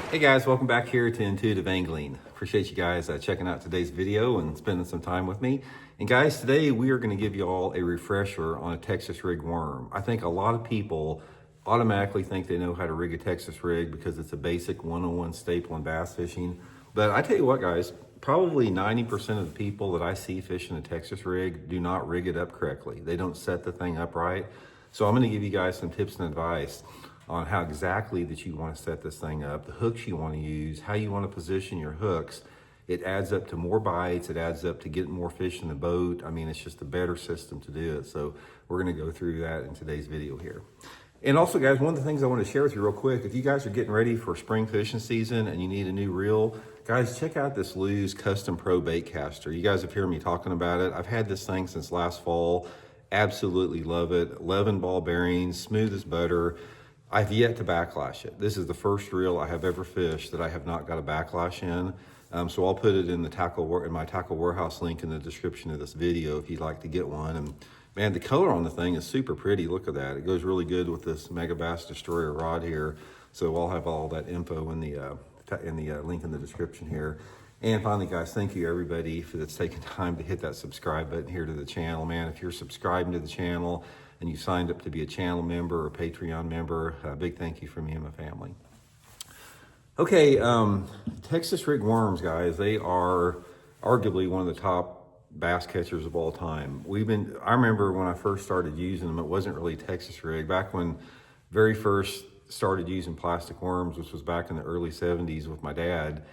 Hey guys, welcome back here to Intuitive Angling. Appreciate you guys checking out today's video and spending some time with me. And guys, today we are going to give you all a refresher on a Texas rig worm. I think a lot of people automatically think they know how to rig a Texas rig because it's a basic 101 staple in bass fishing. But I tell you what guys, probably 90% of the people that I see fishing a Texas rig do not rig it up correctly. They don't set the thing up right. So I'm going to give you guys some tips and advice on how exactly that you want to set this thing up, the hooks you want to use, how you want to position your hooks. It adds up to more bites, it adds up to getting more fish in the boat. I mean, it's just a better system to do it. So we're going to go through that in today's video here. And also guys, one of the things I want to share with you real quick, if you guys are getting ready for spring fishing season and you need a new reel, guys, check out this Lews Custom Pro bait caster. You guys have heard me talking about it. I've had this thing since last fall. Absolutely love it. 11 ball bearings, smooth as butter. I've yet to backlash it. This is the first reel I have ever fished that I have not got a backlash in. So I'll put it in my tackle warehouse link in the description of this video if you'd like to get one. And man, the color on the thing is super pretty. Look at that. It goes really good with this Mega Bass Destroyer rod here. So I'll have all that info in the link in the description here. And finally, guys, thank you everybody that's taking time to hit that subscribe button here to the channel. Man, if you're subscribing to the channel and you signed up to be a channel member or Patreon member, a big thank you from me and my family. Okay, Texas rig worms, guys, they are arguably one of the top bass catchers of all time. I remember when I first started using them, it wasn't really Texas rig. Back when very first started using plastic worms, which was back in the early 70s with my dad,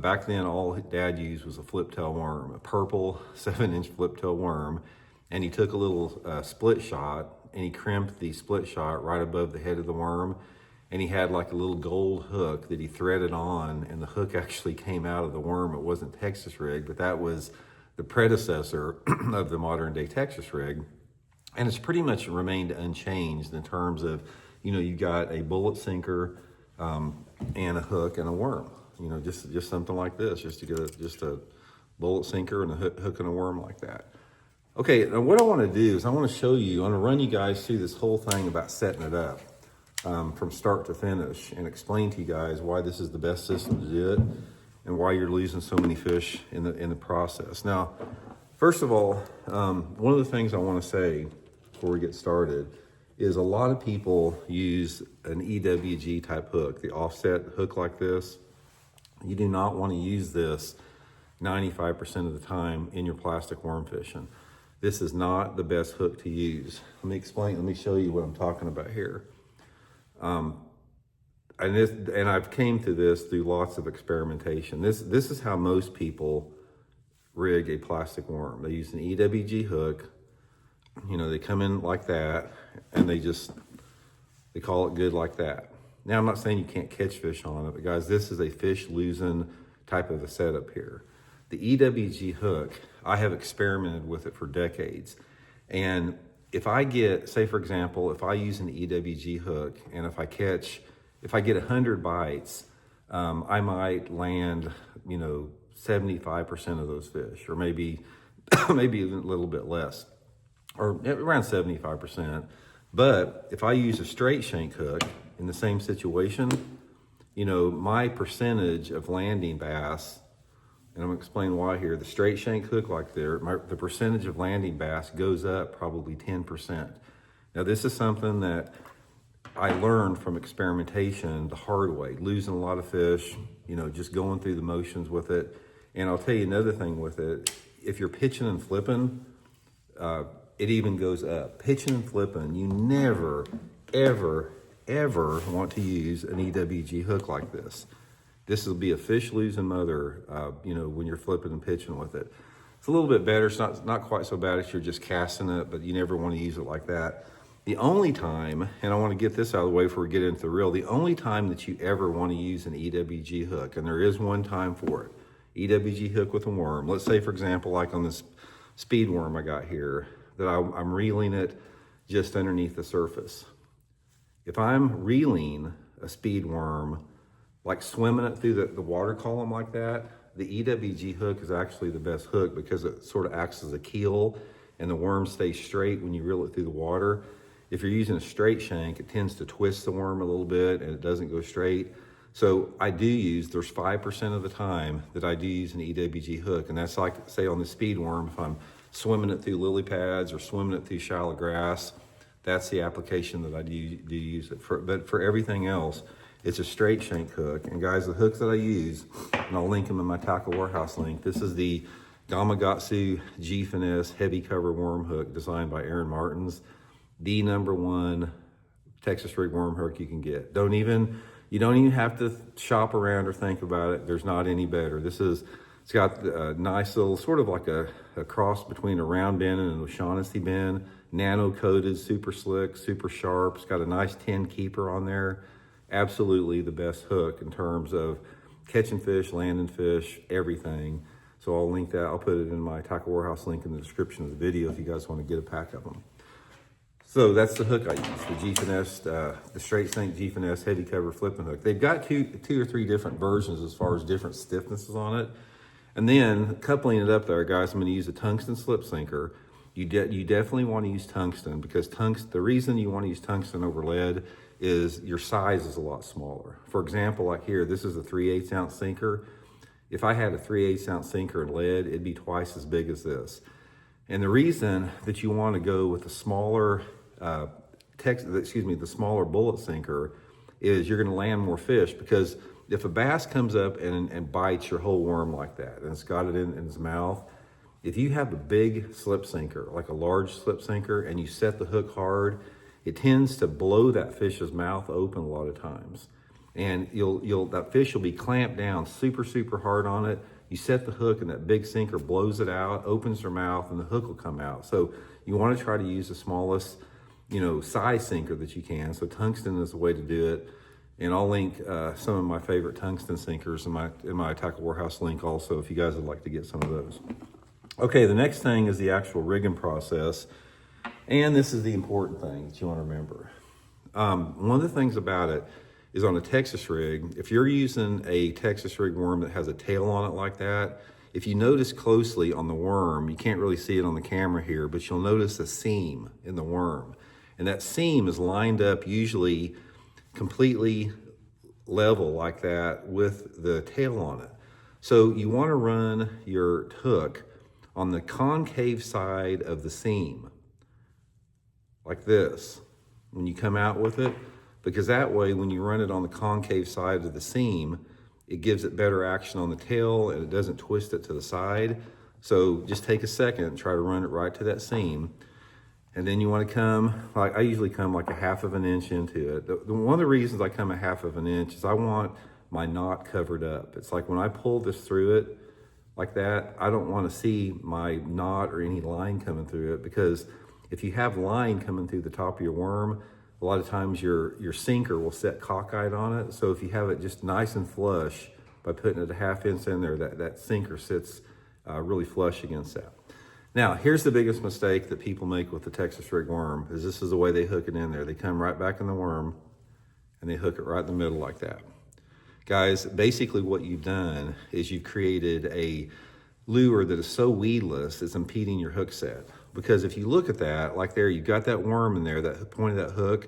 back then all dad used was a flip tail worm, a purple 7-inch flip tail worm. And he took a little split shot and he crimped the split shot right above the head of the worm. And he had like a little gold hook that he threaded on, and the hook actually came out of the worm. It wasn't Texas rig, but that was the predecessor of the modern day Texas rig. And it's pretty much remained unchanged in terms of, you got a bullet sinker and a hook and a worm, just something like this, just to get a bullet sinker and a hook and a worm like that. Okay, now what I want to do is I want to show you, I want to run you guys through this whole thing about setting it up from start to finish and explain to you guys why this is the best system to do it and why you're losing so many fish in the process. Now, first of all, one of the things I want to say before we get started is a lot of people use an EWG type hook, the offset hook like this. You do not want to use this 95% of the time in your plastic worm fishing. This is not the best hook to use. Let me show you what I'm talking about here. And I've came to this through lots of experimentation. This is how most people rig a plastic worm. They use an EWG hook. They come in like that and they call it good like that. Now, I'm not saying you can't catch fish on it, but guys, this is a fish losing type of a setup here. The EWG hook, I have experimented with it for decades. And if I get, say for example, if I use an EWG hook and if I get 100 bites, I might land, 75% of those fish, or maybe even a little bit less, or around 75%. But if I use a straight shank hook in the same situation, my percentage of landing bass, and I'm gonna explain why here. The straight shank hook like there, the percentage of landing bass goes up probably 10%. Now this is something that I learned from experimentation the hard way, losing a lot of fish, just going through the motions with it. And I'll tell you another thing with it, if you're pitching and flipping, it even goes up. Pitching and flipping, you never, ever, ever want to use an EWG hook like this. This will be a fish losing mother, when you're flipping and pitching with it. It's a little bit better. It's not quite so bad if you're just casting it, but you never want to use it like that. The only time, and I want to get this out of the way before we get into the reel, the only time that you ever want to use an EWG hook, and there is one time for it, EWG hook with a worm. Let's say, for example, like on this speed worm I got here, that I'm reeling it just underneath the surface. If I'm reeling a speed worm, like swimming it through the water column like that, the EWG hook is actually the best hook because it sort of acts as a keel and the worm stays straight when you reel it through the water. If you're using a straight shank, it tends to twist the worm a little bit and it doesn't go straight. So I do use, there's 5% of the time that I do use an EWG hook. And that's like, say on the speed worm, if I'm swimming it through lily pads or swimming it through shallow grass, that's the application that I do use it for. But for everything else, it's a straight shank hook. And guys, the hooks that I use, and I'll link them in my Tackle Warehouse link. This is the Gamakatsu G Finesse heavy cover worm hook designed by Aaron Martins. The #1 Texas rig worm hook you can get. You don't even have to shop around or think about it. There's not any better. It's got a nice little, sort of like a cross between a round bend and an O'Shaughnessy bend, nano coated, super slick, super sharp. It's got a nice 10 keeper on there. Absolutely the best hook in terms of catching fish, landing fish, everything. So I'll link that. I'll put it in my Tackle Warehouse link in the description of the video if you guys want to get a pack of them. So that's the hook I use, the G Finesse, the straight shank G Finesse heavy cover flipping hook. They've got two or three different versions as far as different stiffnesses on it. And then coupling it up there, guys, I'm going to use a tungsten slip sinker. You definitely want to use tungsten because the reason you want to use tungsten over lead is your size is a lot smaller. For example, like here, this is a 3/8 ounce sinker. If I had a 3/8 ounce sinker in lead, it'd be twice as big as this. And the reason that you want to go with the smaller the smaller bullet sinker is you're going to land more fish, because if a bass comes up and bites your whole worm like that and it's got it in its mouth, if you have a big slip sinker, like a large slip sinker, and you set the hook hard, it tends to blow that fish's mouth open a lot of times. And that fish will be clamped down super hard on it. You set the hook and that big sinker blows it out, opens their mouth, and the hook will come out. So you want to try to use the smallest, size sinker that you can. So tungsten is the way to do it. And I'll link some of my favorite tungsten sinkers in my Tackle Warehouse link also, if you guys would like to get some of those. Okay, the next thing is the actual rigging process. And this is the important thing that you want to remember. One of the things about it is on a Texas rig, if you're using a Texas rig worm that has a tail on it like that, if you notice closely on the worm, you can't really see it on the camera here, but you'll notice a seam in the worm. And that seam is lined up usually completely level like that with the tail on it. So you want to run your hook on the concave side of the seam, like this, when you come out with it, because that way when you run it on the concave side of the seam, it gives it better action on the tail and it doesn't twist it to the side. So just take a second and try to run it right to that seam. And then you want to come, like I usually come like a 1/2 inch into it. One of the reasons I come a 1/2 inch is I want my knot covered up. It's like when I pull this through it like that, I don't want to see my knot or any line coming through it, because if you have line coming through the top of your worm, a lot of times your sinker will set cockeyed on it. So if you have it just nice and flush by putting it a 1/2 inch in there, that sinker sits really flush against that. Now, here's the biggest mistake that people make with the Texas rig worm, is this is the way they hook it in there. They come right back in the worm and they hook it right in the middle like that. Guys, basically what you've done is you've created a lure that is so weedless it's impeding your hook set. Because if you look at that, like there, you've got that worm in there, that point of that hook.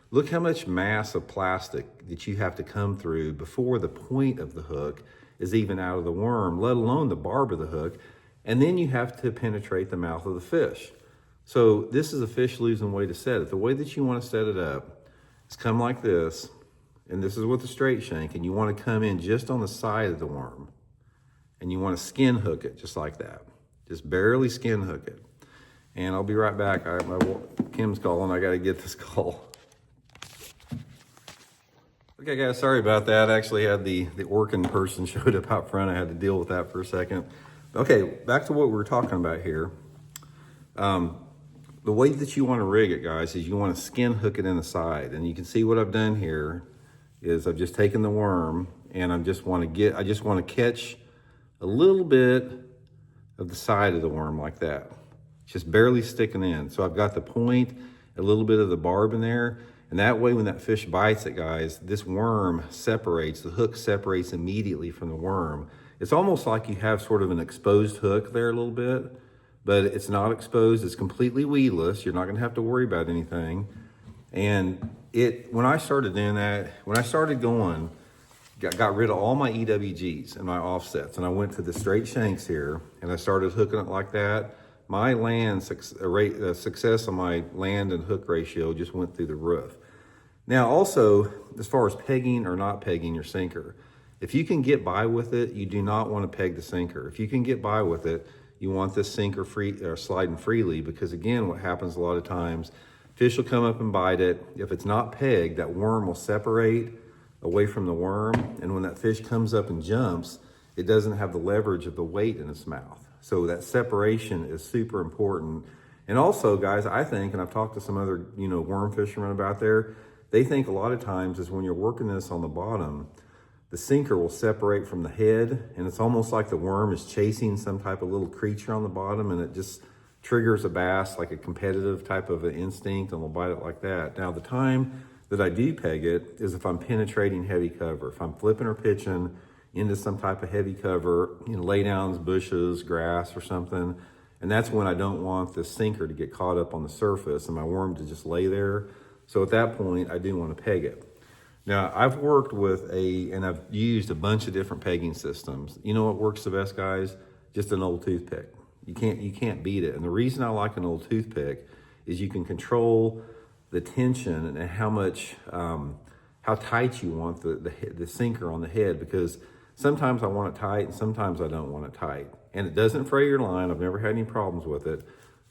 Look how much mass of plastic that you have to come through before the point of the hook is even out of the worm, let alone the barb of the hook. And then you have to penetrate the mouth of the fish. So this is a fish losing way to set it. The way that you want to set it up is come like this, and this is with the straight shank, and you want to come in just on the side of the worm. And you want to skin hook it just like that. Just barely skin hook it. And I'll be right back. Kim's calling, I gotta get this call. Okay guys, sorry about that. I actually had the working person showed up out front. I had to deal with that for a second. Okay, back to what we were talking about here. The way that you want to rig it, guys, is you want to skin hook it in the side. And you can see what I've done here is I've just taken the worm and I just want to catch a little bit of the side of the worm like that. Just barely sticking in. So I've got the point, a little bit of the barb in there. And that way when that fish bites it, guys, this worm separates, the hook separates immediately from the worm. It's almost like you have sort of an exposed hook there a little bit, but it's not exposed. It's completely weedless. You're not going to have to worry about anything. And when I started doing that, when I started going got rid of all my EWGs and my offsets, and I went to the straight shanks here, and I started hooking it like that. My success on my land and hook ratio just went through the roof. Now, also, as far as pegging or not pegging your sinker, if you can get by with it, you do not want to peg the sinker. If you can get by with it, you want this sinker sliding freely, because again, what happens a lot of times, fish will come up and bite it. If it's not pegged, that worm will separate away from the worm, and when that fish comes up and jumps, it doesn't have the leverage of the weight in its mouth. So that separation is super important. And also, guys, I think, and I've talked to some other, worm fishermen about there, they think a lot of times is when you're working this on the bottom, the sinker will separate from the head, and it's almost like the worm is chasing some type of little creature on the bottom, and it just triggers a bass, like a competitive type of an instinct, and will bite it like that. Now, the time that I do peg it is if I'm penetrating heavy cover. If I'm flipping or pitching into some type of heavy cover, laydowns, bushes, grass or something, and that's when I don't want the sinker to get caught up on the surface and my worm to just lay there. So at that point, I do want to peg it. Now, I've worked with and I've used a bunch of different pegging systems. You know what works the best, guys? Just an old toothpick. You can't beat it. And the reason I like an old toothpick is you can control the tension and how tight you want the sinker on the head, because sometimes I want it tight and sometimes I don't want it tight. And it doesn't fray your line. I've never had any problems with it.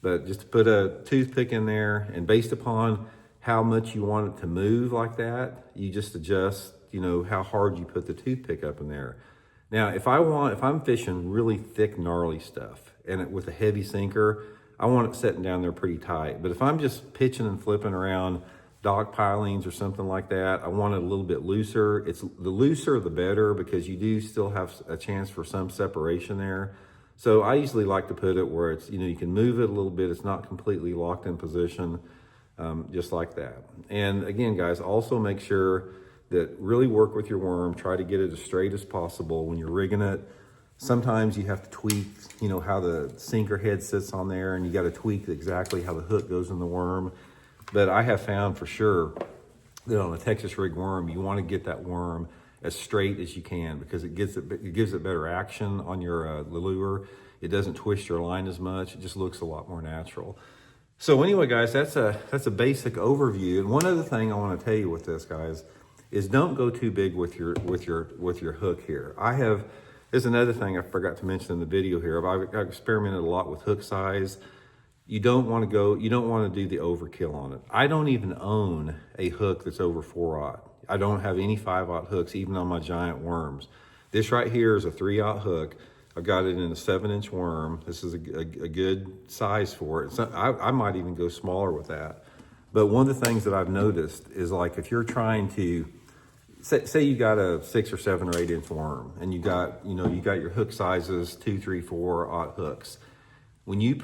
But just to put a toothpick in there, and based upon how much you want it to move like that, you just adjust, how hard you put the toothpick up in there. Now, if I'm fishing really thick, gnarly stuff and with a heavy sinker, I want it sitting down there pretty tight. But if I'm just pitching and flipping around dock pilings or something like that, I want it a little bit looser. The looser, the better, because you do still have a chance for some separation there. So I usually like to put it where it's, you can move it a little bit. It's not completely locked in position, just like that. And again, guys, also make sure that really work with your worm. Try to get it as straight as possible when you're rigging it. Sometimes you have to tweak, how the sinker head sits on there, and you got to tweak exactly how the hook goes in the worm. But I have found for sure that on a Texas rig worm, you want to get that worm as straight as you can, because it gives it better action on your lure. It doesn't twist your line as much. It just looks a lot more natural. So anyway, guys, that's a basic overview. And one other thing I want to tell you with this, guys, is don't go too big with your hook here. There's another thing I forgot to mention in the video here. I've experimented a lot with hook size. You don't want to do the overkill on it. I don't even own a hook that's over 4/0. I don't have any 5/0 hooks, even on my giant worms. This right here is a 3/0 hook. I've got it in a 7-inch worm. This is a good size for it. So I might even go smaller with that. But one of the things that I've noticed is, like, if you're trying to, say you got a 6 or 7 or 8-inch worm, and you got your hook sizes 2, 3, 4/0 hooks. When you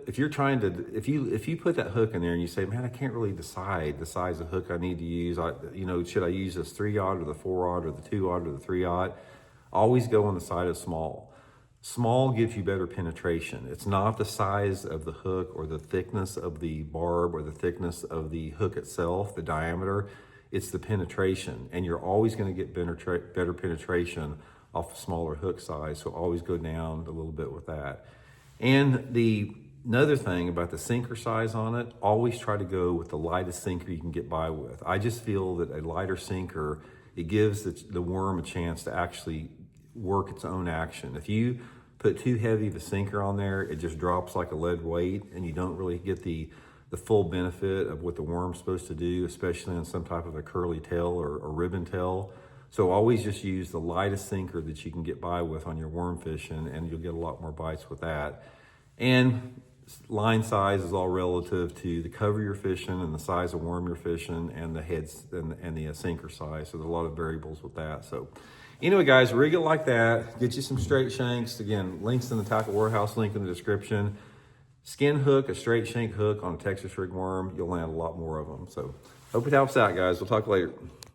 if you put that hook in there and you say, man, I can't really decide the size of hook I need to use. Should I use this 3/0 or the 4/0 or the 2/0 or the 3/0? Always go on the side of small. Small gives you better penetration. It's not the size of the hook or the thickness of the barb or the thickness of the hook itself, the diameter. It's the penetration, and you're always going to get better penetration off a smaller hook size. So always go down a little bit with that. And another thing about the sinker size on it, always try to go with the lightest sinker you can get by with. I just feel that a lighter sinker, it gives the worm a chance to actually work its own action. If you put too heavy of a sinker on there, it just drops like a lead weight, and you don't really get the full benefit of what the worm's supposed to do, especially on some type of a curly tail or ribbon tail. So always just use the lightest sinker that you can get by with on your worm fishing, and you'll get a lot more bites with that. And line size is all relative to the cover you're fishing and the size of worm you're fishing and the heads and the sinker size. So there's a lot of variables with that. So anyway, guys, rig it like that. Get you some straight shanks. Again, links in the Tackle Warehouse, link in the description. Skin hook, a straight shank hook on a Texas rig worm. You'll land a lot more of them. So hope it helps out, guys. We'll talk later.